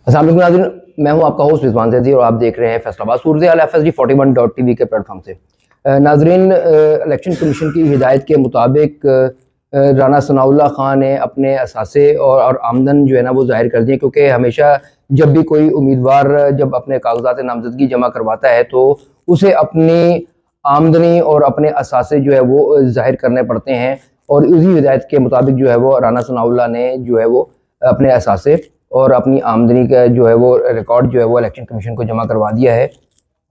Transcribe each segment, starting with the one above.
अस्सलाम वालेकुम नाज़रीन, मैं हूं आपका होस्ट रिजवान ज़ैदी और आप देख रहे हैं फैसलाबाद सूरत हाल FSD41.tv के प्लेटफॉर्म से। नाज़रीन, इलेक्शन कमीशन की हिदायत के मुताबिक राना सनाउल्लाह खान ने अपने असासे और आमदन जो है ना वो ज़ाहिर कर दिए, क्योंकि हमेशा जब भी कोई उम्मीदवार जब अपने कागजात नामजदगी जमा करवाता है तो उसे अपनी आमदनी और अपने असासे जो है वो ज़ाहिर करने पड़ते हैं। और उसी हिदायत के मुताबिक जो है वो राना सनाउल्लाह ने जो है वो अपने असासे और अपनी आमदनी का जो है वो रिकॉर्ड जो है वो इलेक्शन कमीशन को जमा करवा दिया है।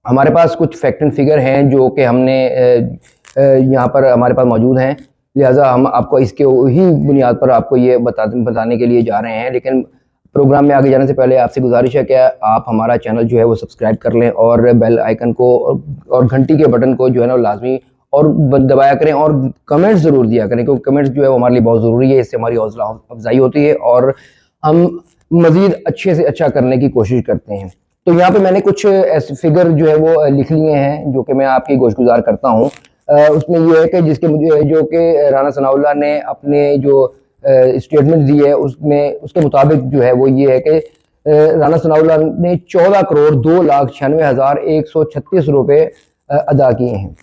हमारे पास कुछ फैक्ट एंड फिगर हैं जो कि हमने यहाँ पर हमारे पास मौजूद हैं, लिहाजा हम आपको इसके ही बुनियाद पर आपको ये बताने के लिए जा रहे हैं। लेकिन प्रोग्राम में आगे जाने से पहले आपसे गुजारिश है कि आप हमारा चैनल जो है वो सब्सक्राइब कर लें और बेल आइकन को और घंटी के बटन को जो है ना लाजमी और दबाया करें और कमेंट्स ज़रूर दिया करें, क्योंकि कमेंट्स जो है वो हमारे लिए बहुत ज़रूरी है। इससे हमारी हौसला अफजाई होती है और हम मज़ीद अच्छे से अच्छा करने की कोशिश करते हैं। तो यहाँ पे मैंने कुछ ऐसे फिगर जो है वो लिख लिए हैं जो कि मैं आपकी गोशगुजार करता हूँ। उसमें ये है कि जिसके मुझे जो कि राना सनाउल्लाह ने अपने जो स्टेटमेंट दी है उसमें उसके मुताबिक जो है वो ये है कि राना सनाउल्लाह ने 14,02,96,136 रुपये अदा किए हैं।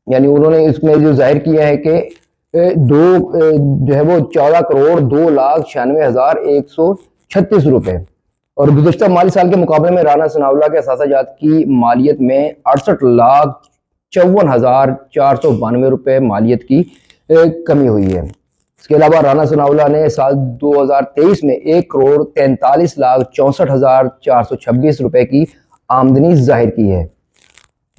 यानी उन्होंने इसमें जो जाहिर किया है कि जो है वो 14,02,96,136 रुपये। और गुज़श्ता माली साल के मुकाबले में राना सनाउल्लाह के असासाजात की मालियत में 68,54,492 रुपये मालियत की कमी हुई है। इसके अलावा राना सनाउल्लाह ने साल 2023 में 1,43,64,426 रुपये की आमदनी जाहिर की है।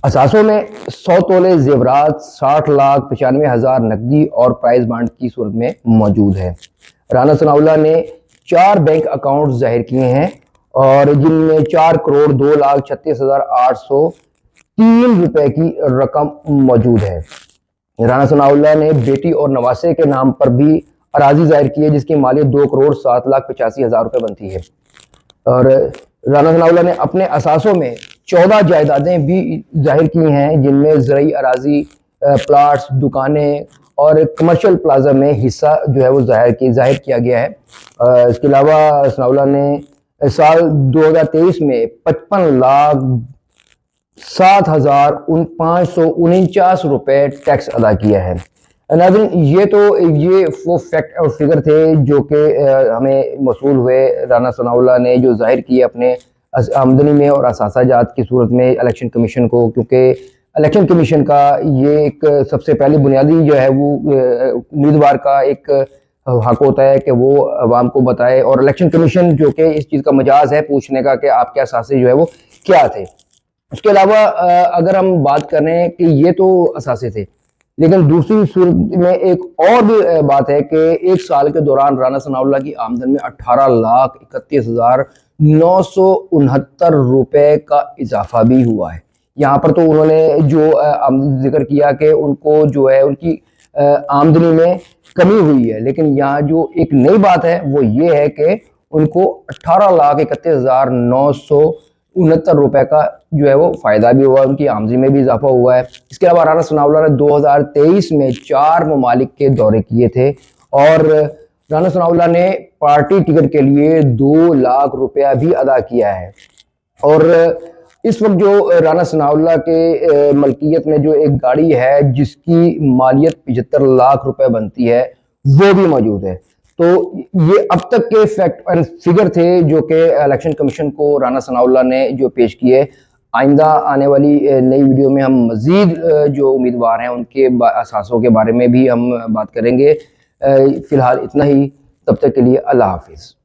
असासों में 100 तोले जेवरात, 60,95,000 नकदी और प्राइज बांड की सूरत में मौजूद है। राना सनाउल्लाह ने 4 बैंक अकाउंट जाहिर किए हैं और जिनमें 4,02,36,803 रुपए की रकम मौजूद है। राना सनाउल्लाह ने बेटी और नवासे के नाम पर भी अराजी जाहिर की है, जिसकी मालियत 2,07,85,000 रुपये बनती है। और राना सनाउल्लाह ने अपने असासों में 14 जायदादें भी जाहिर की हैं, जिनमें ज़रई अराजी, प्लाट्स, दुकानें और कमर्शियल प्लाजा में हिस्सा जो है वो जाहिर किया गया है। इसके अलावा सनाउल्लाह ने साल 2023 में 55,07,549 रुपये टैक्स अदा किया है। नाज़रीन, ये वो फैक्ट और फिगर थे जो कि हमें मौसूल हुए। राना सनाउल्लाह ने जो जाहिर किए अपने आमदनी में और असासाजात की सूरत में इलेक्शन कमीशन को, क्योंकि इलेक्शन कमीशन का ये एक सबसे पहले बुनियादी जो है वो उम्मीदवार का एक हक होता है कि वो अवाम को बताए, और इलेक्शन कमीशन जो कि इस चीज़ का मजाज है पूछने का कि आपके असासे जो है वो क्या थे। उसके अलावा अगर हम बात करें कि ये तो असासे थे, लेकिन दूसरी सूरत में एक और भी बात है कि एक साल के दौरान राना सनाउल्लाह की आमदन में 18,31,969 रुपये का इजाफा भी हुआ है। यहाँ पर तो उन्होंने जो जिक्र किया कि उनको जो है उनकी आमदनी में कमी हुई है, लेकिन यहाँ जो एक नई बात है वो ये है कि उनको 18,31,969 रुपये का जो है वो फ़ायदा भी हुआ, उनकी आमदनी में भी इजाफा हुआ है। इसके अलावा राना सनाउल्लाह ने 2023 में 4 ममालिक के दौरे किए थे और राना सनाउल्लाह ने पार्टी टिकट के लिए 2 लाख रुपया भी अदा किया है। और इस वक्त जो राना सनाउल्लाह के मलकियत में जो एक गाड़ी है जिसकी मालियत 75 लाख रुपए बनती है, वो भी मौजूद है। तो ये अब तक के फैक्ट एंड फिगर थे जो कि इलेक्शन कमीशन को राना सनाउल्लाह ने जो पेश किए। आइंदा आने वाली नई वीडियो में हम मज़ीद जो उम्मीदवार हैं उनके असासों के बारे में भी हम बात करेंगे। फ़िलहाल इतना ही, तब तक के लिए अल्लाह हाफिज़।